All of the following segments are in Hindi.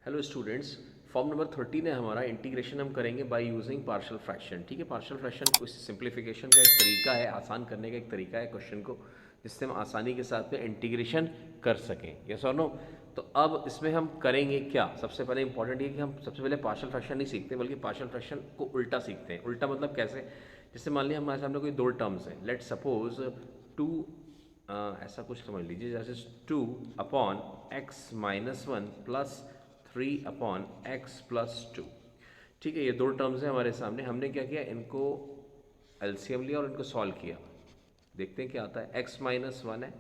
हेलो स्टूडेंट्स, फॉर्म नंबर 13 है हमारा। इंटीग्रेशन हम करेंगे बाय यूजिंग पार्शियल फ्रैक्शन। ठीक है, पार्शियल फ्रैक्शन कुछ सिंप्लीफिकेशन का एक तरीका है, आसान करने का एक तरीका है क्वेश्चन को, जिससे हम आसानी के साथ में इंटीग्रेशन कर सकें। यस और नो? तो अब इसमें हम करेंगे क्या? सबसे पहले इंपॉर्टेंट ये कि हम सबसे पहले पार्शियल फ्रैक्शन नहीं सीखते, बल्कि पार्शियल फ्रैक्शन को उल्टा सीखते हैं। उल्टा मतलब कैसे? जैसे मान लिया हमारे सामने कोई दो टर्म्स हैं, लेट सपोज टू, ऐसा कुछ समझ लीजिए जैसे 2/x-1 प्लस 3/x+2। ठीक है, ये दो टर्म्स हैं हमारे सामने। हमने क्या किया, इनको एलसीएम लिया और इनको सॉल्व किया। देखते हैं क्या आता है। x-1 है,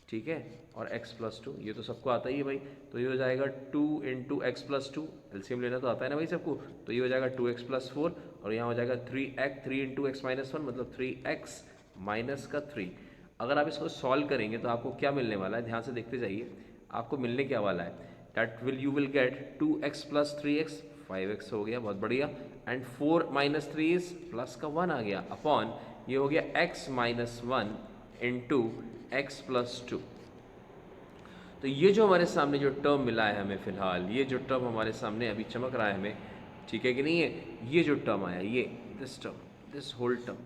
ठीक है, और x+2, ये तो सबको आता ही है भाई। तो ये हो जाएगा 2 × x+2, एलसीएम लेना तो आता है ना भाई सबको। तो ये हो जाएगा 2x+4, और यहाँ हो जाएगा 3 × x-1 मतलब 3x माइनस का 3। अगर आप इसको सॉल्व करेंगे तो आपको क्या मिलने वाला है, ध्यान से देखते जाइए। आपको मिलने क्या वाला है, that you will gate 2x + 3x, 5x हो गया, बहुत बढ़िया। एंड 4 - 3 इज प्लस का 1 आ गया, अपॉन ये हो गया x-1 इंटू x+2। तो ये जो हमारे सामने जो टर्म मिला है हमें फिलहाल, ये जो टर्म हमारे सामने अभी चमक रहा है हमें, ठीक है कि नहीं है, ये जो टर्म आया, ये this term, this whole term,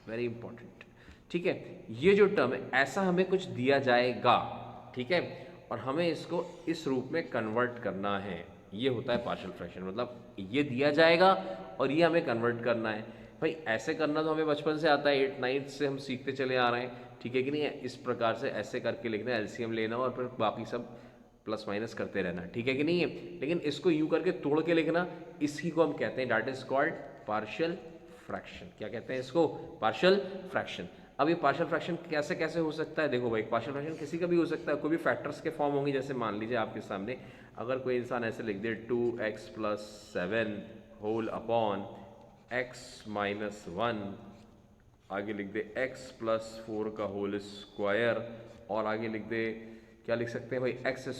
very important. ठीक है, ये जो टर्म है, ऐसा हमें कुछ दिया जाएगा, ठीक है, और हमें इसको इस रूप में कन्वर्ट करना है। ये होता है पार्शियल फ्रैक्शन, मतलब ये दिया जाएगा और ये हमें कन्वर्ट करना है। भाई ऐसे करना तो हमें बचपन से आता है, 8th 9th से हम सीखते चले आ रहे हैं, ठीक है कि नहीं है। इस प्रकार से ऐसे करके लिखना है, एलसीएम लेना और फिर बाकी सब प्लस माइनस करते रहना, ठीक है कि नहीं है। लेकिन इसको यूँ करके तोड़ के लिखना, इसी को हम कहते हैं, that is called partial fraction. क्या कहते हैं इसको? Partial fraction. अब ये पार्शियल फ्रैक्शन कैसे कैसे हो सकता है? देखो भाई, पार्शियल फ्रैक्शन किसी का भी हो सकता है, कोई भी फैक्टर्स के फॉर्म होंगे। जैसे मान लीजिए आपके सामने अगर कोई इंसान ऐसे लिख दे 2x+7 होल अपॉन x-1, आगे लिख दे x+4 का होल स्क्वायर, और आगे लिख दे, क्या लिख सकते हैं भाई, x²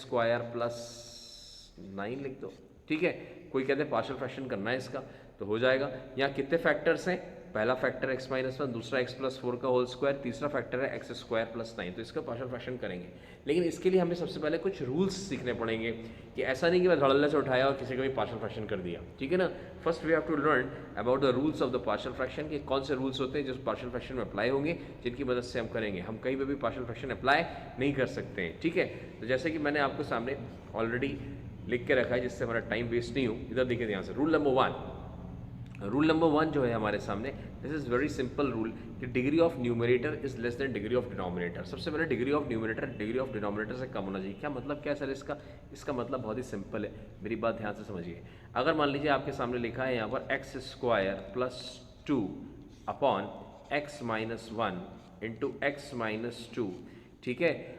+ 9 लिख दो। ठीक है, कोई कहते हैं पार्शियल फ्रैक्शन करना है इसका, तो हो जाएगा। यहाँ कितने फैक्टर्स हैं? पहला फैक्टर x-1, दूसरा x+4 का होल स्क्वायर, तीसरा फैक्टर है x² + 9। तो इसका पार्शियल फ्रैक्शन करेंगे, लेकिन इसके लिए हमें सबसे पहले कुछ रूल्स सीखने पड़ेंगे, कि ऐसा नहीं कि मैं धड़ल्ले से उठाया और किसी का भी पार्शियल फ्रैक्शन कर दिया, ठीक है ना। First we have to learn about the rules of the partial fraction, कि कौन से रूल्स होते हैं जो पार्शियल फ्रैक्शन में अप्लाई होंगे, जिनकी मदद से हम करेंगे। हम कहीं पर भी पार्शियल फ्रैक्शन अप्लाई नहीं कर सकते हैं, ठीक है। तो जैसे कि मैंने आपको सामने ऑलरेडी लिख के रखा है, जिससे हमारा टाइम वेस्ट नहीं हो। इधर देखिए ध्यान से, रूल नंबर 1 जो है हमारे सामने, this is very simple rule, कि degree of numerator is less than degree of denominator. सबसे पहले degree of numerator degree of denominator से कम होना चाहिए। क्या मतलब, क्या सर इसका मतलब बहुत ही सिंपल है, मेरी बात ध्यान से समझिए। अगर मान लीजिए आपके सामने लिखा है यहाँ पर x² + 2 upon x-1 into x-2, ठीक है,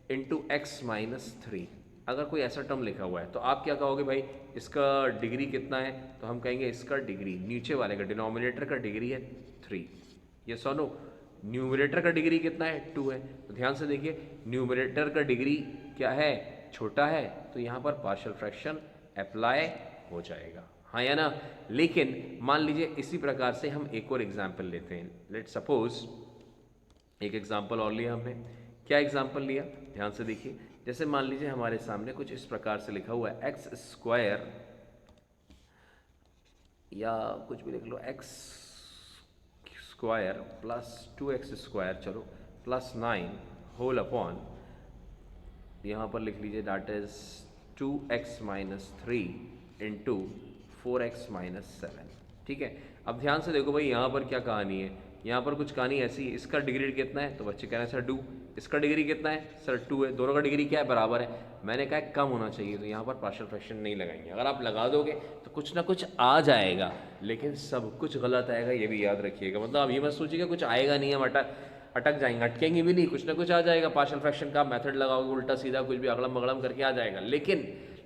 इंटू x-3। अगर कोई ऐसा टर्म लिखा हुआ है तो आप क्या कहोगे भाई, इसका डिग्री कितना है? तो हम कहेंगे इसका डिग्री, नीचे वाले का डिनोमिनेटर का डिग्री है 3। ये सुनो, न्यूमरेटर का डिग्री कितना है? 2 है। तो ध्यान से देखिए, न्यूमरेटर का डिग्री क्या है? छोटा है, तो यहाँ पर पार्शियल फ्रैक्शन अप्लाई हो जाएगा, हाँ या ना। लेकिन मान लीजिए इसी प्रकार से हम एक और एग्जाम्पल लेते हैं। लेट सपोज, एक एग्जाम्पल और लिया हमने। क्या एग्जाम्पल लिया? ध्यान से देखिए। जैसे मान लीजिए हमारे सामने कुछ इस प्रकार से लिखा हुआ है, x² या कुछ भी लिख लो, x² + 2x², चलो, +9 होल अपॉन, यहाँ पर लिख लीजिए that is 2x-3 into 4x-7। ठीक है, अब ध्यान से देखो भाई, यहाँ पर क्या कहानी है, यहाँ पर कुछ कहानी ऐसी है। इसका डिग्री कितना है? तो बच्चे कह रहे हैं सर 2। इसका डिग्री कितना है? सर 2 है। दोनों का डिग्री क्या है? बराबर है। मैंने कहा कम होना चाहिए, तो यहाँ पर पार्शियल फ्रैक्शन नहीं लगाएंगे। अगर आप लगा दोगे तो कुछ ना कुछ आ जाएगा, लेकिन सब कुछ गलत आएगा, ये भी याद रखिएगा। मतलब आप ये मत सोचिएगा कुछ आएगा नहीं, हम अटक जाएंगे, अटकेंगे भी नहीं, कुछ ना कुछ आ जाएगा। पार्शियल फ्रैक्शन का मेथड लगाओगे, उल्टा सीधा कुछ भी अगड़म बगड़म करके आ जाएगा,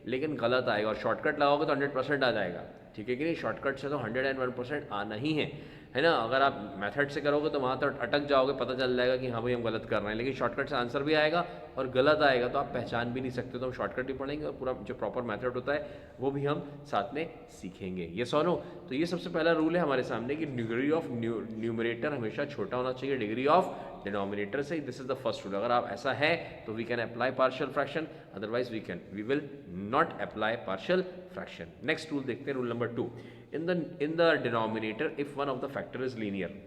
लेकिन गलत आएगा। और शॉर्टकट लगाओगे तो 100% आ जाएगा, ठीक है कि नहीं। शॉर्टकट से तो 101% आना ही है ना। अगर आप मेथड से करोगे तो वहाँ तक अटक जाओगे, पता चल जाएगा कि हाँ भाई हम गलत कर रहे हैं। लेकिन शॉर्टकट से आंसर भी आएगा और गलत आएगा तो आप पहचान भी नहीं सकते, तो हम शॉर्टकट भी पढ़ेंगे और पूरा जो प्रॉपर मेथड होता है वो भी हम साथ में सीखेंगे। ये सुनो, तो ये सबसे पहला रूल है हमारे सामने, कि डिग्री ऑफ न्यूमरेटर हमेशा छोटा होना चाहिए डिग्री ऑफ डिनोमिनेटर से, this is the first rule. अगर आप ऐसा है तो we can apply partial fraction, otherwise we will not apply partial fraction. Next rule देखते हैं, rule number 2, in the denominator if one of the factor is linear.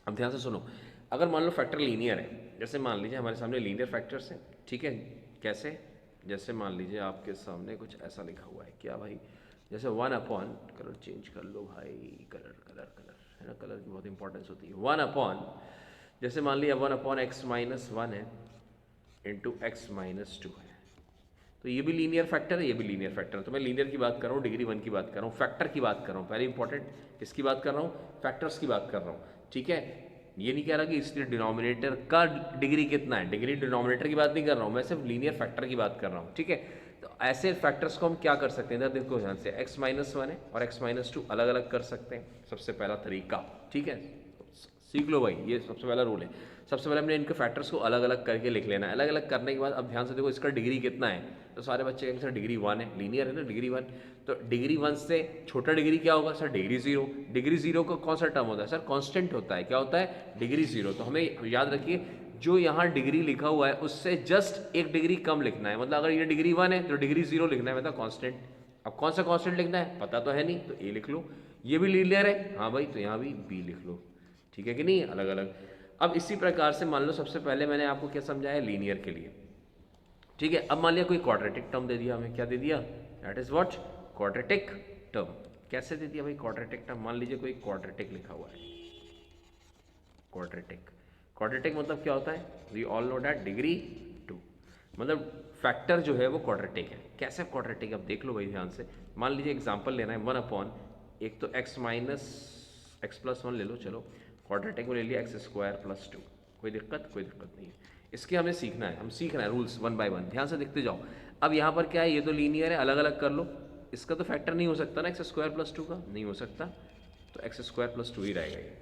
अब ध्यान से सुनो, अगर मान लो फैक्टर लीनियर है, जैसे मान लीजिए हमारे सामने लीनियर फैक्टर्स हैं, ठीक है, कैसे, जैसे मान लीजिए आपके सामने कुछ ऐसा लिखा हुआ है, क्या भाई, जैसे 1 अपॉन, कलर चेंज कर लो भाई, कलर है ना, कलर की बहुत इंपॉर्टेंस होती है। 1 अपॉन, जैसे मान लिया 1 अपॉन x माइनस 1 है इंटू x माइनस 2 है, तो ये भी लीनियर फैक्टर है, ये भी लीनियर फैक्टर है। तो मैं लीनियर की बात कर रहा हूँ, डिग्री 1 की बात कर रहा हूँ, फैक्टर की बात कर रहा हूँ, पहले इंपॉर्टेंट किसकी बात कर रहा हूँ, फैक्टर्स की बात कर रहा हूँ, ठीक है। ये नहीं कह रहा कि इसलिए डिनोमिनेटर का डिग्री कितना है, डिग्री डिनोमिनेटर की बात नहीं कर रहा हूँ, मैं सिर्फ लीनियर फैक्टर की बात कर रहा हूँ, ठीक है। तो ऐसे फैक्टर्स को हम क्या कर सकते हैं, देखो ध्यान से, x माइनस 1 है और x माइनस 2 अलग अलग कर सकते हैं, सबसे पहला तरीका, ठीक है, सीख लो भाई, ये सबसे पहला रूल है। सबसे पहले हमने इनके फैक्टर्स को अलग अलग करके लिख लेना है। अलग अलग करने के बाद अब ध्यान से देखो इसका डिग्री कितना है, तो सारे बच्चे कहेंगे सर डिग्री 1 है, लीनियर है ना डिग्री 1, तो डिग्री 1 से छोटा डिग्री क्या होगा सर, डिग्री 0। डिग्री 0 का कौन सा टर्म होता है सर, कांस्टेंट होता है, क्या होता है, डिग्री 0। तो हमें याद रखिए जो यहाँ डिग्री लिखा हुआ है उससे जस्ट एक डिग्री कम लिखना है, मतलब अगर ये डिग्री 1 है तो डिग्री 0 लिखना है, मतलब कांस्टेंट। अब कौन सा कांस्टेंट लिखना है पता तो है नहीं, तो ए लिख लो। ये भी लीनियर है, हाँ भाई, तो यहाँ भी बी लिख लो, ठीक है कि नहीं, अलग अलग। अब इसी प्रकार से मान लो सबसे पहले मैंने आपको क्या समझाया, लीनियर के लिए, ठीक है। अब मान लिया कोई क्वाड्रेटिक टर्म दे दिया हमें, क्या दे दिया, that is what, quadratic term. कैसे दे दिया भाई क्वाड्रेटिक टर्म, मान लीजिए कोई क्वाड्रेटिक लिखा हुआ है, क्वाड्रेटिक, क्वाड्रेटिक मतलब क्या होता है, we all know that degree 2, मतलब फैक्टर जो है वो क्वाड्रेटिक है। कैसे क्वाड्रेटिक, अब देख लो भाई ध्यान से, मान लीजिए एग्जांपल लेना है 1 अपॉन, एक तो x माइनस एक्स प्लस 1 ले लो, चलो क्वाड्रेटिक में ले लिया x स्क्वायर प्लस 2, कोई दिक्कत नहीं है। इसके हमें सीखना है, हम सीख रहे हैं रूल्स 1 बाय 1, ध्यान से देखते जाओ। अब यहाँ पर क्या है, ये तो लीनियर है, अलग अलग कर लो, इसका तो फैक्टर नहीं हो सकता ना x स्क्वायर प्लस 2 का, नहीं हो सकता, तो x स्क्वायर प्लस 2 ही रहेगा ये।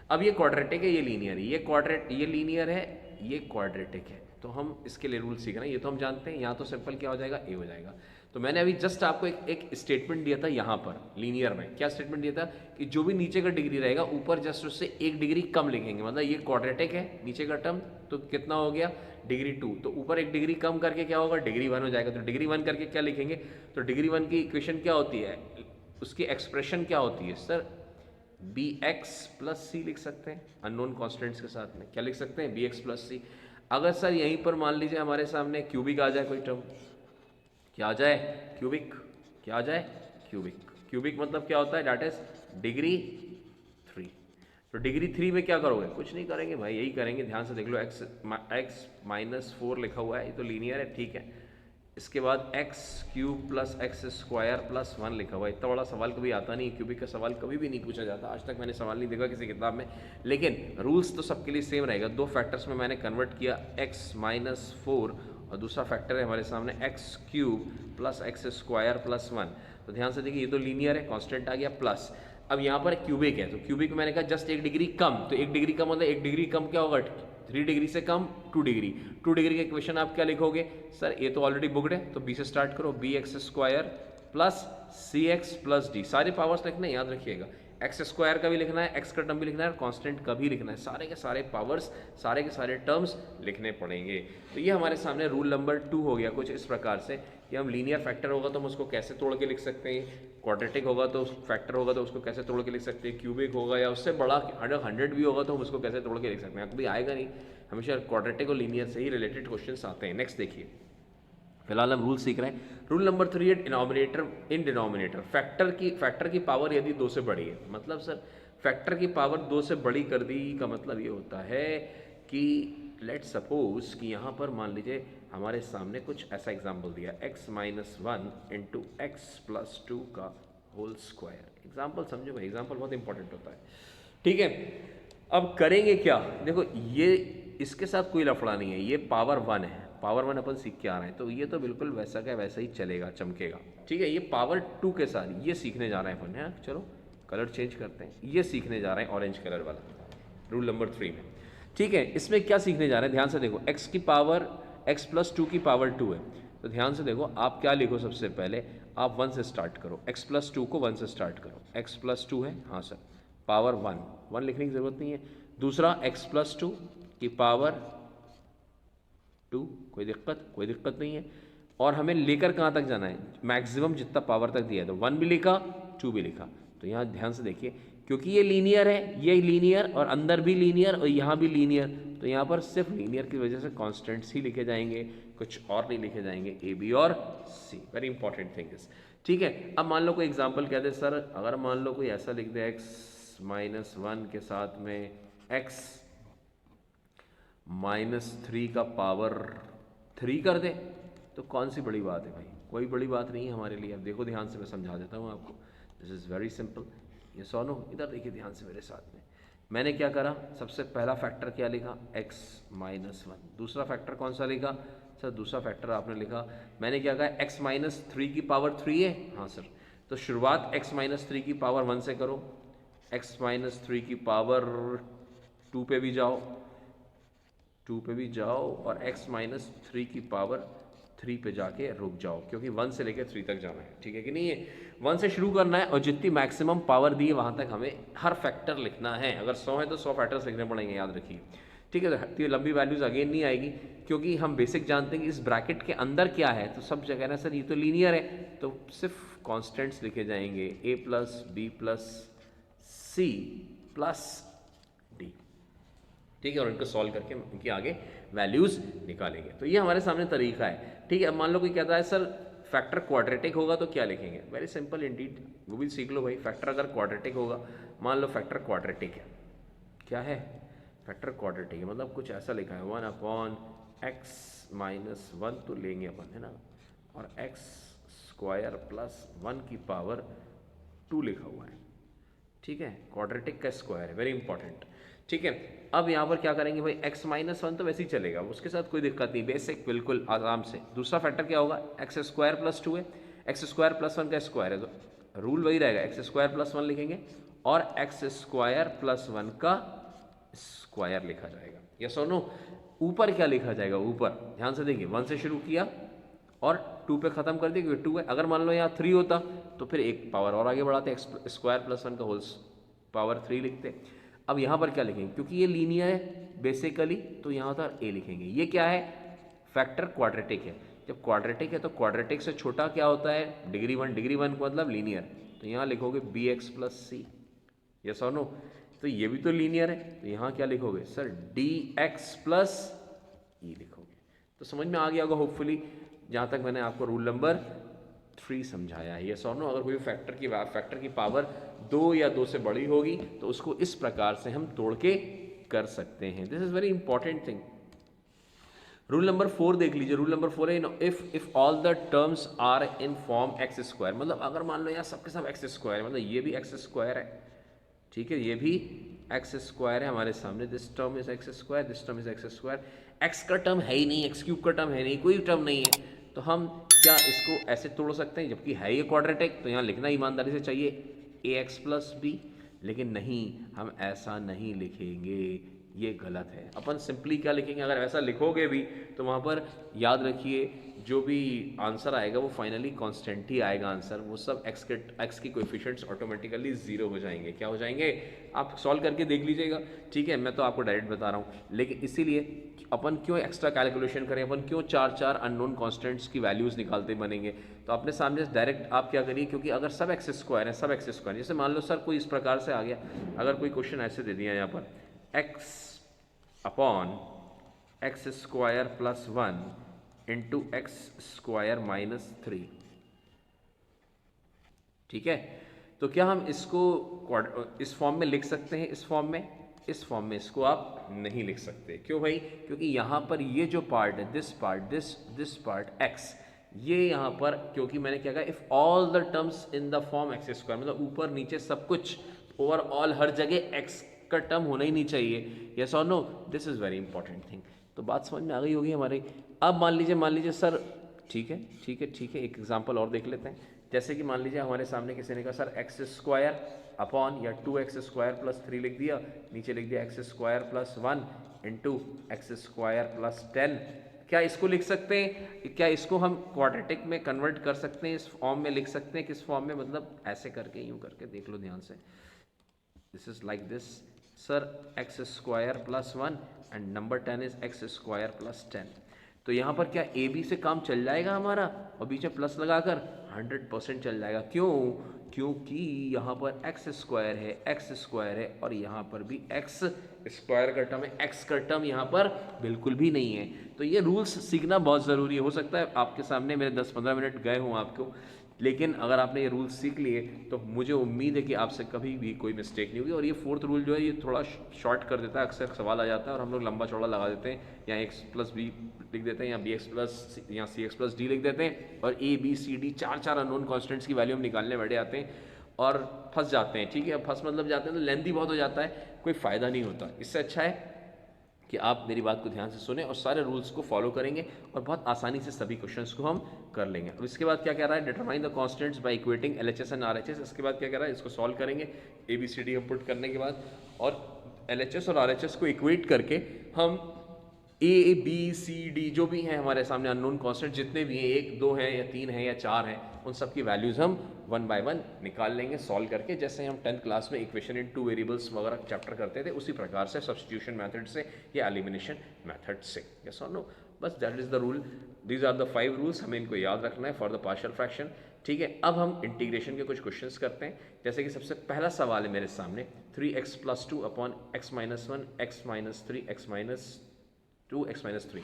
अब ये क्वाड्रेटिक है, ये लीनियर है, ये लीनियर है, ये क्वाड्रेटिक है, तो हम इसके लिए रूल सीख रहे हैं, ये तो हम जानते हैं। यहाँ तो सिंपल क्या हो जाएगा, ए हो जाएगा। तो मैंने अभी जस्ट आपको एक स्टेटमेंट दिया था यहाँ पर लीनियर में, क्या स्टेटमेंट दिया था कि जो भी नीचे का डिग्री रहेगा ऊपर जस्ट उससे एक डिग्री कम लिखेंगे, मतलब ये क्वाड्रेटिक है नीचे का टर्म, तो कितना हो गया डिग्री 2, तो ऊपर एक डिग्री कम करके क्या होगा, डिग्री 1 हो जाएगा। तो डिग्री 1 करके क्या लिखेंगे, तो डिग्री 1 की इक्वेशन क्या होती है, उसकी एक्सप्रेशन क्या होती है सर, bx प्लस सी लिख सकते हैं, अननोन कॉन्स्टेंट्स के साथ में क्या लिख सकते हैं, bx प्लस सी। अगर सर यहीं पर मान लीजिए हमारे सामने क्यूबिक आ जाए कोई टर्म, क्या आ जाए, क्यूबिक, क्या आ जाए, क्यूबिक। क्यूबिक मतलब क्या होता है, दैट इज डिग्री 3। तो डिग्री 3 में क्या करोगे, कुछ नहीं करेंगे भाई, यही करेंगे, ध्यान से देख लो, x माइनस 4 लिखा हुआ है, ये तो लीनियर है, ठीक है। इसके बाद x cube plus x square plus 1 लिखा हुआ है। इतना बड़ा सवाल कभी आता नहीं, क्यूबिक का सवाल कभी भी नहीं पूछा जाता, आज तक मैंने सवाल नहीं देखा किसी किताब में, लेकिन रूल्स तो सबके लिए सेम रहेगा। दो फैक्टर्स में मैंने कन्वर्ट किया, x माइनस 4 और दूसरा फैक्टर है हमारे सामने x cube plus x square plus 1। तो ध्यान से देखिए, ये तो लीनियर है, कॉन्स्टेंट आ गया प्लस। अब यहाँ पर क्यूबिक है, तो क्यूबिक मैंने कहा जस्ट एक डिग्री कम, तो एक डिग्री कम मतलब एक डिग्री कम क्या होगा, 3 डिग्री से कम 2 डिग्री। 2 डिग्री का इक्वेशन आप क्या लिखोगे सर, ये तो ऑलरेडी बुक्ड है, तो बी से स्टार्ट करो, बी एक्स स्क्वायर प्लस सी एक्स प्लस डी, सारे पावर्स लिखने याद रखिएगा, एक्स स्क्वायर का भी लिखना है, एक्स का टर्म भी लिखना है, कांस्टेंट का भी लिखना है, सारे के सारे पावर्स, सारे के सारे टर्म्स लिखने पड़ेंगे। तो ये हमारे सामने रूल नंबर 2 हो गया कुछ इस प्रकार से कि हम लीनियर फैक्टर होगा तो हम उसको कैसे तोड़ के लिख सकते हैं, क्वाड्रेटिक होगा तो फैक्टर होगा तो उसको कैसे तोड़ के लिख सकते हैं, क्यूबिक होगा या उससे बड़ा 100 भी होगा तो हम उसको कैसे तोड़ के लिख सकते हैं, कभी आएगा नहीं, हमेशा क्वाड्रेटिक और लीनियर से ही रिलेटेड क्वेश्चंस आते हैं। नेक्स्ट देखिए, फिलहाल हम रूल सीख रहे हैं। रूल नंबर 3 है डिनोमिनेटर इन डिनोमिनेटर, फैक्टर की पावर यदि 2 से बड़ी है, मतलब सर फैक्टर की पावर 2 से बड़ी कर दी का मतलब ये होता है कि लेट सपोज कि यहाँ पर मान लीजिए हमारे सामने कुछ ऐसा एग्जाम्पल दिया, x minus 1 into x plus 2 का होल स्क्वायर। एग्जाम्पल समझो भाई, एग्जाम्पल बहुत इंपॉर्टेंट होता है, ठीक है। अब करेंगे क्या, देखो ये इसके साथ कोई लफड़ा नहीं है, ये पावर 1 है, पावर 1 अपन सीख के आ रहे हैं, तो ये तो बिल्कुल वैसा का वैसा ही चलेगा, चमकेगा, ठीक है। ये पावर 2 के साथ ये सीखने जा रहे हैं अपन, है, चलो कलर चेंज करते हैं, ये सीखने जा रहे हैं ऑरेंज कलर वाला, रूल नंबर 3 में, ठीक है। इसमें क्या सीखने जा रहे हैं, ध्यान से देखो, x की पावर x प्लस 2 की पावर 2 है, तो ध्यान से देखो आप क्या लिखो, सबसे पहले आप 1 से स्टार्ट करो, x प्लस 2 को 1 से स्टार्ट करो, x प्लस 2 है, हाँ सर, पावर 1 लिखने की ज़रूरत नहीं है। दूसरा x प्लस 2 की पावर 2, कोई दिक्कत नहीं है। और हमें लेकर कहाँ तक जाना है, मैक्सिमम जितना पावर तक दिया है, तो 1 भी लिखा 2 भी लिखा। तो यहाँ ध्यान से देखिए, क्योंकि ये लीनियर है, ये लीनियर और अंदर भी लीनियर और यहाँ भी लीनियर, तो यहाँ पर सिर्फ लीनियर की वजह से कॉन्स्टेंट्स ही लिखे जाएंगे, कुछ और नहीं लिखे जाएंगे, ए बी और सी। वेरी इंपॉर्टेंट थिंग इज, ठीक है। अब मान लो कोई एग्जाम्पल कह दे सर, अगर मान लो कोई ऐसा लिख दे x-1 के साथ में x -3 का पावर 3 कर दे, तो कौन सी बड़ी बात है भाई, कोई बड़ी बात नहीं है हमारे लिए। अब देखो ध्यान से, मैं समझा देता हूँ आपको, दिस इज़ वेरी सिंपल। ये सोनो इधर देखिए ध्यान से मेरे साथ में, मैंने क्या करा, सबसे पहला फैक्टर क्या लिखा, x-1। दूसरा फैक्टर कौन सा लिखा सर, दूसरा फैक्टर आपने लिखा, मैंने क्या कहा, x-3 की पावर 3 है, हाँ सर। तो शुरुआत x-3 की पावर 1 से करो, x-3 की पावर 2 पे भी जाओ, 2 पे भी जाओ, और x-3 की पावर 3 पे जाके रुक जाओ, क्योंकि 1 से लेकर 3 तक जाना है, ठीक है कि नहीं है। 1 से शुरू करना है और जितनी मैक्सिमम पावर दी है वहाँ तक हमें हर फैक्टर लिखना है। अगर 100 है तो 100 फैक्टर्स लिखने पड़ेंगे, याद रखिए, ठीक है। तो लंबी वैल्यूज़ अगेन नहीं आएगी, क्योंकि हम बेसिक जानते हैं कि इस ब्रैकेट के अंदर क्या है। तो सब जगह ना सर ये तो लीनियर है, तो सिर्फ कॉन्स्टेंट्स लिखे जाएंगे, a plus b plus c plus d, ठीक है। और इनको सॉल्व करके इनकी आगे वैल्यूज़ निकालेंगे। तो ये हमारे सामने तरीका है, ठीक है। अब मान लो कोई कहता है सर फैक्टर क्वाड्रेटिक होगा तो क्या लिखेंगे, वेरी सिंपल इंडीड, वो भी सीख लो भाई। फैक्टर अगर क्वाड्रेटिक होगा, मान लो फैक्टर क्वाड्रेटिक है, क्या है, फैक्टर क्वाड्रेटिक है, मतलब कुछ ऐसा लिखा है 1/x-1 तो लेंगे अपन, है ना, और x² प्लस 1 की पावर 2 लिखा हुआ है, ठीक है। क्वाड्रेटिक का स्क्वायर है, वेरी इंपॉर्टेंट, ठीक है। अब यहाँ पर क्या करेंगे भाई, x-1 तो वैसे ही चलेगा, उसके साथ कोई दिक्कत नहीं, बेसिक बिल्कुल आराम से। दूसरा फैक्टर क्या होगा, x² प्लस 2 है, x² प्लस 1 का स्क्वायर है, तो रूल वही रहेगा, x² प्लस 1 लिखेंगे और x² प्लस 1 का स्क्वायर लिखा जाएगा। यस और नो। ऊपर क्या लिखा जाएगा, ऊपर ध्यान से देखिए, 1 से शुरू किया और 2 पे खत्म कर दिया, क्योंकि 2 है। अगर मान लो यहाँ 3 होता तो फिर एक पावर और आगे बढ़ाते, x² प्लस 1 का होल पावर 3 लिखते। अब यहाँ पर क्या लिखेंगे, क्योंकि ये लीनियर है बेसिकली, तो यहाँ पर a लिखेंगे। ये क्या है, फैक्टर क्वाड्रेटिक है। जब क्वाड्रेटिक है तो क्वाड्रेटिक से छोटा क्या होता है, डिग्री 1, डिग्री 1 का मतलब लीनियर, तो यहाँ लिखोगे bx प्लस सी, यस और नो। तो ये भी तो लीनियर है, तो यहाँ क्या लिखोगे सर, dx प्लस ई लिखोगे। तो समझ में आ गया होगा होपफुली, जहाँ तक मैंने आपको रूल नंबर 3 समझाया है। यस और नो। अगर कोई फैक्टर की पावर 2 या 2 से बड़ी होगी तो उसको इस प्रकार से हम तोड़ के कर सकते हैं। This is very important thing. Rule number 4 देख लीजिए। रूल नंबर 4 है, if all the terms are in form x², मतलब अगर मान लो यहाँ सबके सब x², मतलब ये भी x² है, ठीक है, ये भी x² है हमारे सामने, this term is x², this term is x², x का टर्म है ही नहीं, x³ का टर्म है नहीं, कोई टर्म नहीं है, तो हम क्या इसको ऐसे तोड़ सकते हैं, जबकि है ये क्वाड्रेटिक, तो यहाँ लिखना ईमानदारी से चाहिए ax प्लस बी, लेकिन नहीं, हम ऐसा नहीं लिखेंगे, ये गलत है। अपन सिंपली क्या लिखेंगे, अगर ऐसा लिखोगे भी तो वहाँ पर याद रखिए जो भी आंसर आएगा वो फाइनली कांस्टेंट ही आएगा आंसर, वो सब एक्स की कोएफिशिएंट्स ऑटोमेटिकली 0 हो जाएंगे। क्या हो जाएंगे, आप सॉल्व करके देख लीजिएगा, ठीक है। मैं तो आपको डायरेक्ट बता रहा हूँ, लेकिन इसीलिए अपन क्यों एक्स्ट्रा कैलकुलेशन करें, अपन क्यों 4 अननोन कॉन्स्टेंट्स की वैल्यूज़ निकालते बनेंगे। तो अपने सामने डायरेक्ट आप क्या करिए, क्योंकि अगर सब x² है, सब x², जैसे मान लो सर कोई इस प्रकार से आ गया, अगर कोई क्वेश्चन ऐसे दे दिया यहाँ पर x/x² plus 1 into x² minus 3, ठीक है, तो क्या हम इसको इस फॉर्म में लिख सकते हैं, इस फॉर्म में इसको आप नहीं लिख सकते। क्यों भाई, क्योंकि यहाँ पर ये जो पार्ट है, दिस पार्ट x, ये यहाँ पर, क्योंकि मैंने क्या कहा, if all the terms in the form x², मतलब ऊपर नीचे सब कुछ, ओवरऑल हर जगह x का टर्म होना ही नहीं चाहिए। यस और no, this is very important thing. तो बात समझ में आ गई होगी हमारी। अब मान लीजिए सर, ठीक है, एक एग्जांपल और देख लेते हैं। जैसे कि मान लीजिए हमारे सामने किसी ने कहा सर x² अपॉन या 2x² प्लस 3 लिख दिया, नीचे लिख दिया x² plus 1 into x² plus 10। क्या इसको लिख सकते हैं, क्या इसको हम क्वाड्रेटिक में कन्वर्ट कर सकते हैं, इस फॉर्म में लिख सकते हैं, किस फॉर्म में, मतलब ऐसे करके, यूं करके देख लो ध्यान से, this is like this, sir x square plus 1 and number 10 is x square plus 10। तो यहाँ पर क्या ए बी से काम चल जाएगा हमारा, और बीच में प्लस लगाकर 100% चल जाएगा। क्यों? क्योंकि यहाँ पर एक्स स्क्वायर है और यहाँ पर भी एक्स स्क्वायर का टर्म है, एक्स का टर्म यहाँ पर बिल्कुल भी नहीं है। तो ये रूल्स सीखना बहुत ज़रूरी है। हो सकता है आपके सामने मेरे 10-15 मिनट गए हों आपको, लेकिन अगर आपने ये रूल्स सीख लिए तो मुझे उम्मीद है कि आपसे कभी भी कोई मिस्टेक नहीं होगी। और ये फोर्थ रूल जो है ये थोड़ा शॉर्ट कर देता है, अक्सर सवाल आ जाता है और हम लोग लंबा चौड़ा लगा देते हैं, या एक्स प्लस बी लिख देते हैं, या बी एक्स प्लस या सी एक्स प्लस डी लिख देते हैं, और ए बी सी डी चार अननोन कॉन्स्टेंट्स की वैल्यू हम निकालने बैठे जाते हैं और फंस जाते हैं। ठीक है, फंस मतलब जाते हैं तो लेंथी बहुत हो जाता है, कोई फ़ायदा नहीं होता। इससे अच्छा है कि आप मेरी बात को ध्यान से सुने और सारे रूल्स को फॉलो करेंगे और बहुत आसानी से सभी क्वेश्चंस को हम कर लेंगे। अब इसके बाद क्या कह रहा है, determine the constants by equating LHS and RHS. इसके बाद क्या कह रहा है, इसको सॉल्व करेंगे ए बी सी डी हम पुट करने के बाद, और एलएचएस और आरएचएस को इक्वेट करके हम ए बी सी डी जो भी हैं हमारे सामने अननोन कांस्टेंट जितने भी हैं, 1 2 हैं या 3 हैं या 4 हैं, उन सब की वैल्यूज़ हम 1 बाय 1 निकाल लेंगे सॉल्व करके, जैसे हम 10th क्लास में इक्वेशन इन 2 वेरिएबल्स वगैरह चैप्टर करते थे उसी प्रकार से, सब्स्टिट्यूशन मेथड से या एलिमिनेशन मेथड से। यस और नो, बस that is the rule, these are the 5 rules, हमें इनको याद रखना है फॉर द पार्शियल फ्रैक्शन। ठीक है, अब हम इंटीग्रेशन के कुछ क्वेश्चंस करते हैं। जैसे कि सबसे पहला सवाल है मेरे सामने, 3x plus 2 upon x minus 1 x minus 3 x minus 2 x minus 3।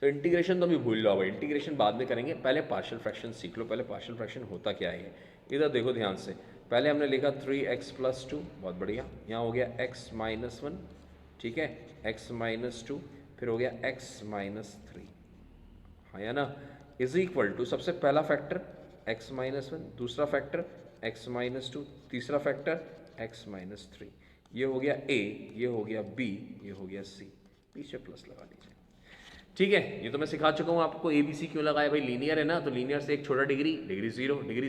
तो इंटीग्रेशन तो अभी भूल लो भाई, इंटीग्रेशन बाद में करेंगे, पहले पार्शियल फ्रैक्शन सीख लो। पहले पार्शियल फ्रैक्शन होता क्या है, इधर देखो ध्यान से। पहले हमने लिखा 3x प्लस 2, बहुत बढ़िया, यहाँ हो गया x माइनस 1, ठीक है, x माइनस 2, फिर हो गया x माइनस 3, हाँ या ना, इज इक्वल टू सबसे पहला फैक्टर x माइनस 1, दूसरा फैक्टर x माइनस 2, तीसरा फैक्टर x माइनस 3। ये हो गया a, ये हो गया b, ये हो गया c, पीछे प्लस लगा लीजिए। ठीक है, ये तो मैं सिखा चुका हूँ आपको। ए बी सी क्यों लगाया भाई, लीनियर है ना, तो लीनियर से एक छोटा डिग्री, डिग्री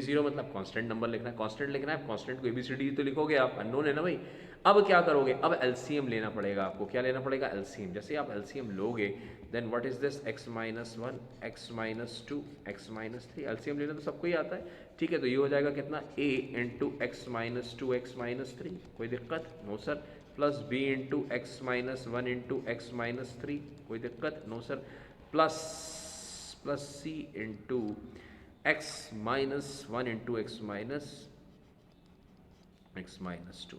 जीरो मतलब कांस्टेंट नंबर लिखना है, कांस्टेंट लिखना है, कांस्टेंट को ए बी सी डी तो लिखोगे आप, अननोन है ना भाई। अब क्या करोगे, अब एलसीएम लेना पड़ेगा आपको। क्या लेना पड़ेगा, एलसीएम। जैसे आप एलसीएम लोगे then what is this, x minus 1 x minus 2 x minus 3, LCM लेना तो सबको ही आता है। ठीक है, तो ये हो जाएगा कितना, a into x minus 2 x minus 3, कोई दिक्कत no sir, plus b into x minus 1 into x minus 3, कोई दिक्कत no sir, plus c into x minus 1 into x minus 2,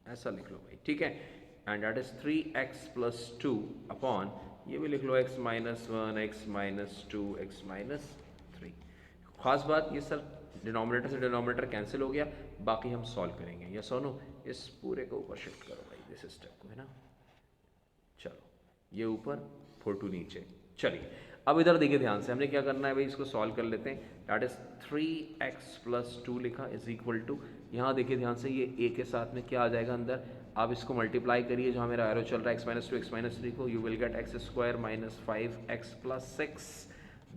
ऐसा लिख लो भाई। ठीक है, and that is 3x plus 2 upon, ये भी लिख लो x minus 1 x minus 2 x minus 3। खास बात ये सर, डिनोमिनेटर से डिनोमिनेटर कैंसिल हो गया, बाकी हम सॉल्व करेंगे। या सोनो, इस पूरे को ऊपर शिफ्ट करो भाई, दिस स्टेप को, है ना। चलो, ये ऊपर 4 नीचे। चलिए अब इधर देखिए ध्यान से, हमने क्या करना है भाई, इसको सॉल्व कर लेते हैं। दैट इज 3x प्लस 2 लिखा इज इक्वल टू, यहाँ देखिए ध्यान से, ये a के साथ में क्या आ जाएगा अंदर, आप इसको मल्टीप्लाई करिए, जहाँ मेरा एरो चल रहा है x माइनस 2 एक्स माइनस 3 को, you will get x square minus 5x plus 6।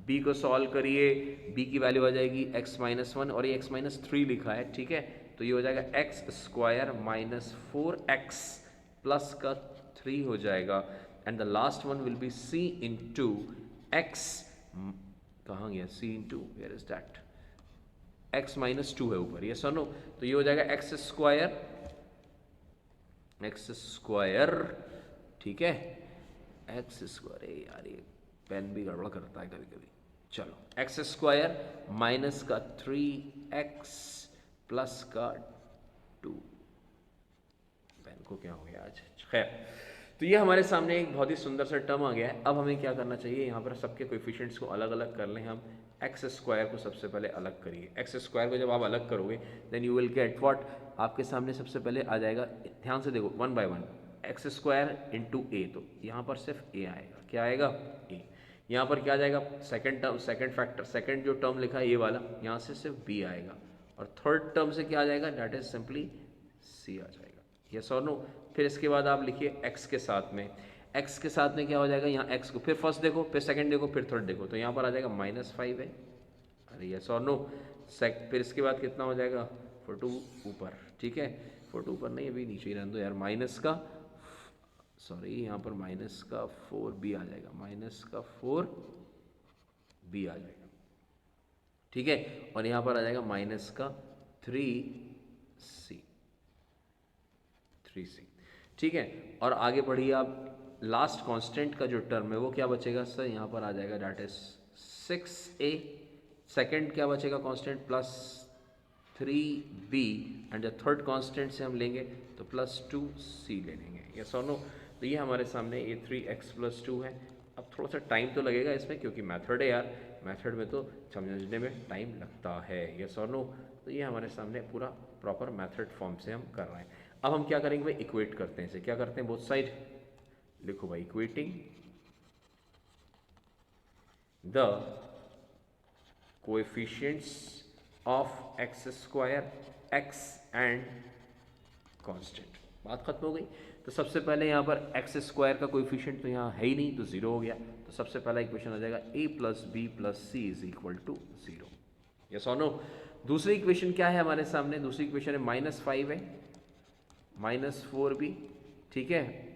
b को सॉल्व करिए, b की वैल्यू आ जाएगी x माइनस 1 और ये x माइनस 3 लिखा है, ठीक है, तो ये हो जाएगा x square minus 4x plus का 3 हो जाएगा, and the last one will be c into x, कहाँ गया c into, where is that, x minus 2 है ऊपर, ये सुनो, तो ये हो जाएगा एक्स स्क्वायर, ठीक है, एक्स स्क्वायर, यार ये पेन भी गड़बड़ करता है कभी कभी। चलो, एक्स स्क्वायर माइनस का 3x प्लस का 2, पेन को क्या हो गया आज, खैर। तो ये हमारे सामने एक बहुत ही सुंदर सा टर्म आ गया है। अब हमें क्या करना चाहिए, यहाँ पर सबके कोएफिशिएंट्स को अलग अलग कर लें हम। एक्स स्क्वायर को सबसे पहले अलग करिए, एक्स स्क्वायर को जब आप अलग करोगे then you will get what, आपके सामने सबसे पहले आ जाएगा, ध्यान से देखो, 1 बाय 1 एक्स स्क्वायर इंटू ए, तो यहाँ पर सिर्फ ए आएगा, क्या आएगा, ए। यहाँ पर क्या आ जाएगा, second term, second factor, second जो टर्म लिखा है ये वाला, यहाँ से सिर्फ बी आएगा, और थर्ड टर्म से क्या आ जाएगा, दैट इज सिंपली सी आ जाएगा। यस और नो। फिर इसके बाद आप लिखिए x के साथ में, x के साथ में क्या हो जाएगा, यहाँ x को फिर फर्स्ट देखो, फिर सेकंड देखो, फिर थर्ड देखो, तो यहाँ पर आ जाएगा -5 है, अरे यस और नो। फिर इसके बाद कितना हो जाएगा, 4 ऊपर, ठीक है, 4 ऊपर नहीं, अभी नीचे ही रहने दो यार, माइनस का, सॉरी यहाँ पर माइनस का 4b आ जाएगा, माइनस का 4b आ जाएगा, ठीक है, और यहाँ पर आ जाएगा माइनस का 3c, 3c, ठीक है। और आगे बढ़िए आप, लास्ट कांस्टेंट का जो टर्म है वो क्या बचेगा सर, यहाँ पर आ जाएगा डैट इज 6a, सेकंड क्या बचेगा कांस्टेंट प्लस 3b, एंड जो थर्ड कांस्टेंट से हम लेंगे तो प्लस 2c ले लेंगे, यस और नो। तो ये हमारे सामने ये 3x + 2 है। अब थोड़ा सा टाइम तो लगेगा इसमें क्योंकि मेथड है यार, मेथड में तो समझने में टाइम लगता है, यस और नो। तो ये हमारे सामने पूरा प्रॉपर मेथड फॉर्म से हम कर रहे हैं। अब हम क्या करेंगे भाई, इक्वेट करते हैं इसे, क्या करते हैं बोथ साइड, लिखो भाई equating the coefficients of x² x and constant, बात खत्म हो गई। तो सबसे पहले यहाँ पर x² का कोएफिशिएंट तो यहाँ है ही नहीं तो 0 हो गया, तो सबसे पहला इक्वेशन आ जाएगा a + b + c = 0, यस और नो। दूसरी इक्वेशन क्या है हमारे सामने, दूसरी इक्वेशन है -5 है, -4b, ठीक है,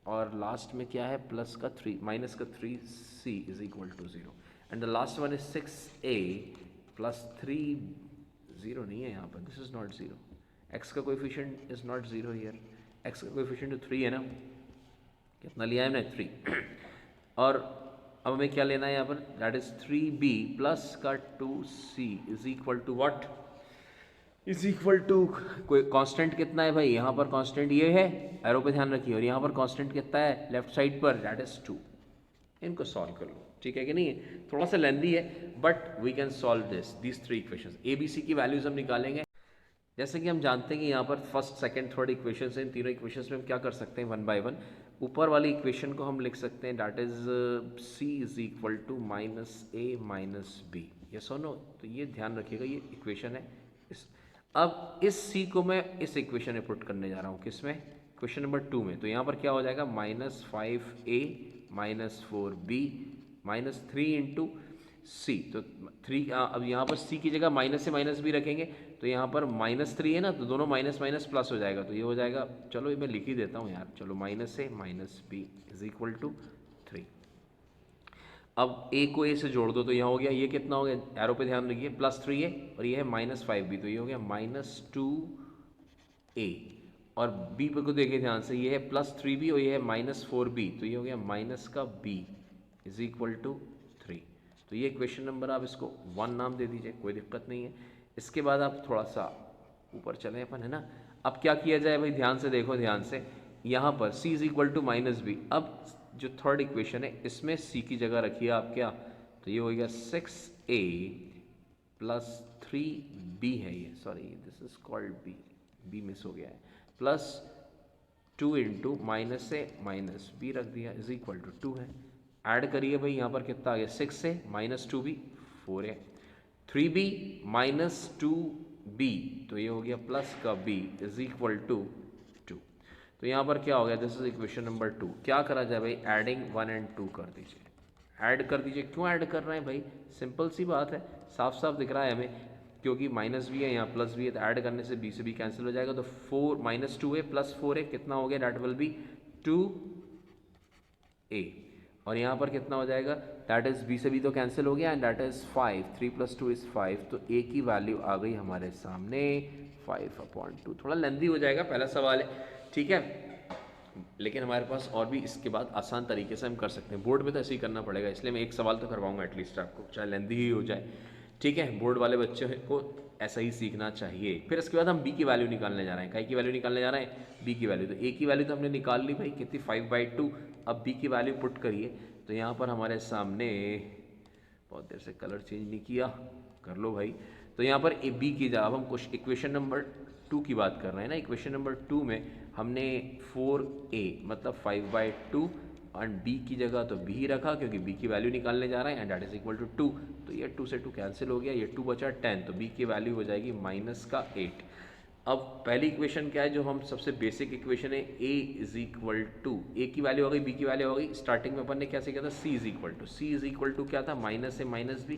और लास्ट में क्या है प्लस का 3 -3c = 0, and the last one is 6a + 3, 0 नहीं है यहाँ पर, दिस इज नॉट 0, x का coefficient is not 0 here, x का कोएफिशिएंट तो 3 है ना, कितना लिया है हमने 3 और अब हमें क्या लेना है यहाँ पर, दैट इज 3b प्लस का 2c = व्हाट, कोई कांस्टेंट कितना है भाई, यहाँ पर कांस्टेंट ये है, एरो पे ध्यान रखिए, और यहाँ पर कांस्टेंट कितना है लेफ्ट साइड पर, दैट इज 2। इनको सॉल्व कर लो, ठीक है कि नहीं है, थोड़ा सा लेंदी है but we can solve these 3 equations. A B C की वैल्यूज हम निकालेंगे, जैसे कि हम जानते हैं कि यहाँ पर फर्स्ट सेकंड थर्ड इक्वेशन है, इन तीनों इक्वेशंस में हम क्या कर सकते हैं 1 by 1। ऊपर वाली इक्वेशन को हम लिख सकते हैं that is c = -a - b, yes और नो। तो ये ध्यान रखिएगा, ये इक्वेशन है। अब इस c को मैं इस इक्वेशन में पुट करने जा रहा हूँ, किस में, क्वेश्चन नंबर 2 में। तो यहाँ पर क्या हो जाएगा, -5a - 4b -3 × c, तो 3, अब यहाँ पर c की जगह माइनस से माइनस भी रखेंगे, तो यहाँ पर -3 है ना, तो दोनों माइनस माइनस प्लस हो जाएगा, तो ये हो जाएगा, चलो ये मैं लिख ही देता हूँ यार, चलो -a - b = 3। अब a को a से जोड़ दो तो यहाँ हो गया, ये कितना हो गया, एरो पे ध्यान रखिए, +3 है और ये है -5b, तो ये हो गया -2a, और b पे को देखिए ध्यान से, ये है +3b और ये है -4b, तो ये हो गया -b = 3। तो ये क्वेश्चन नंबर, आप इसको 1 नाम दे दीजिए, कोई दिक्कत नहीं है। इसके बाद आप थोड़ा सा ऊपर चलें अपन, है ना। अब क्या किया जाए भाई, ध्यान से देखो, ध्यान से, यहाँ पर c = -b, अब जो थर्ड इक्वेशन है इसमें c की जगह रखिए आप क्या, तो ये हो गया 6a + 3b है ये, sorry this is called b miss हो गया है, +2 × -a - b रख दिया = 2 है। ऐड करिए भाई, यहाँ पर कितना आ गया, 6 से -2b 4 है, 3b - 2b, तो ये हो गया प्लस का b = 2। तो यहाँ पर क्या हो गया, दिस इज इक्वेशन नंबर 2। क्या करा जाए भाई, एडिंग 1 और 2 कर दीजिए, ऐड कर दीजिए। क्यों ऐड कर रहे हैं भाई, सिंपल सी बात है, साफ साफ दिख रहा है हमें, क्योंकि माइनस भी है यहाँ प्लस भी है, तो ऐड करने से b से b कैंसिल हो जाएगा, तो 4 -2 है +4 है, कितना हो गया, दैट विल बी 2a, और यहाँ पर कितना हो जाएगा, दैट इज b से b तो कैंसिल हो गया, एंड दैट इज 5, 3 + 2 = 5, तो a की वैल्यू आ गई हमारे सामने 5/2। थोड़ा लेंदी हो जाएगा, पहला सवाल है, ठीक है, लेकिन हमारे पास और भी इसके बाद आसान तरीके से हम कर सकते हैं। बोर्ड में तो ऐसे ही करना पड़ेगा, इसलिए मैं एक सवाल तो करवाऊंगा एटलीस्ट आपको, चाहे लेंदी ही हो जाए, ठीक है। बोर्ड वाले बच्चे को ऐसा ही सीखना चाहिए। फिर इसके बाद हम b की वैल्यू निकालने जा रहे हैं, काय की वैल्यू निकालने जा रहे हैं, b की वैल्यू। तो a की वैल्यू तो हमने निकाल ली भाई, कितनी 5/2। अब b की वैल्यू पुट करिए, तो यहाँ पर हमारे सामने, बहुत देर से कलर चेंज नहीं किया, कर लो भाई। तो यहाँ पर b की जगह, अब हम कुछ इक्वेशन नंबर 2 की बात कर रहे हैं ना, इक्वेशन नंबर 2 में हमने 4a मतलब 5/2 एंड b की जगह तो b रखा, क्योंकि b की वैल्यू निकालने जा रहे हैं, and that is equal to 2, तो ये 2 से 2 कैंसिल हो गया, ये 2 बचा 10, तो b की वैल्यू हो जाएगी -8। अब पहली इक्वेशन क्या है, जो हम सबसे बेसिक इक्वेशन है, a की वैल्यू हो गई, b की वैल्यू हो गई। स्टार्टिंग में अपन ने क्या सीखा था, c क्या था, माइनस से माइनस b,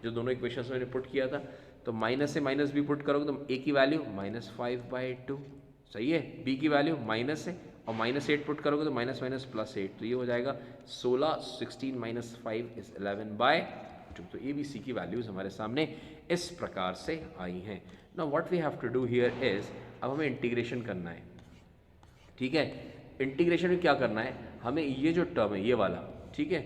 जो दोनों इक्वेशन मैंने पुट किया था, तो माइनस से माइनस b पुट करोगे तो a की वैल्यू -5/2, सही है, b की वैल्यू माइनस है, और -8 पुट करोगे तो माइनस माइनस +8, तो ये हो जाएगा 16, 16 - 5 = 11/2। तो ए बी सी की वैल्यूज़ हमारे सामने इस प्रकार से आई हैं। Now what we have to do here is, अब हमें इंटीग्रेशन करना है, ठीक है। इंटीग्रेशन में क्या करना है हमें, ये जो टर्म है ये वाला, ठीक है,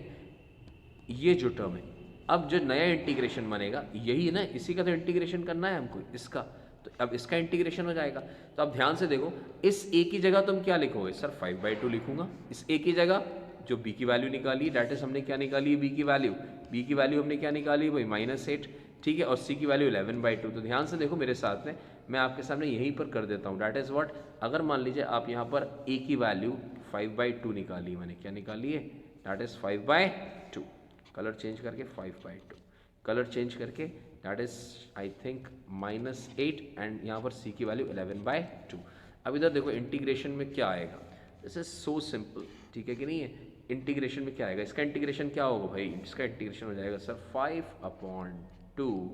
ये जो टर्म है, अब जो नया इंटीग्रेशन बनेगा यही है ना, इसी का तो इंटीग्रेशन करना है हमको, इसका, तो अब इसका इंटीग्रेशन हो जाएगा। तो अब ध्यान से देखो, इस a की जगह तुम क्या लिखोगे सर, 5/2 लिखूंगा। इस a की जगह जो b की वैल्यू निकाली, डेट इज हमने क्या निकाली है, b की वैल्यू, b की वैल्यू हमने क्या निकाली है भाई, -8, ठीक है, और c की वैल्यू 11/2। तो ध्यान से देखो मेरे साथ में, मैं आपके सामने यहीं पर कर देता हूँ, डेट इज़ व्हाट, अगर मान लीजिए आप यहाँ पर a की वैल्यू 5/2 निकाली, मैंने क्या निकाली है, डेट इज़ 5/2, कलर चेंज करके 5/2, कलर चेंज करके that is I think -8, and यहाँ पर c की वैल्यू 11/2। अब इधर देखो इंटीग्रेशन में क्या आएगा, दिस इज सो सिंपल, ठीक है कि नहीं है। इंटीग्रेशन में क्या आएगा, इसका इंटीग्रेशन क्या होगा भाई, इसका इंटीग्रेशन हो जाएगा सर 5/2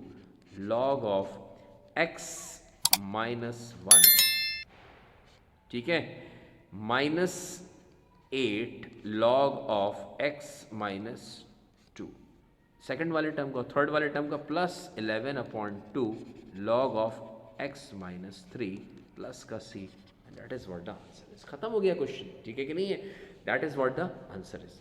log ऑफ x -1, ठीक है, -8 log ऑफ x -2, सेकेंड वाले टर्म का, थर्ड वाले टर्म का +11/2 log ऑफ x -3 प्लस का c, that is what the answer is. खत्म हो गया क्वेश्चन, ठीक है कि नहीं है, that is what the answer is.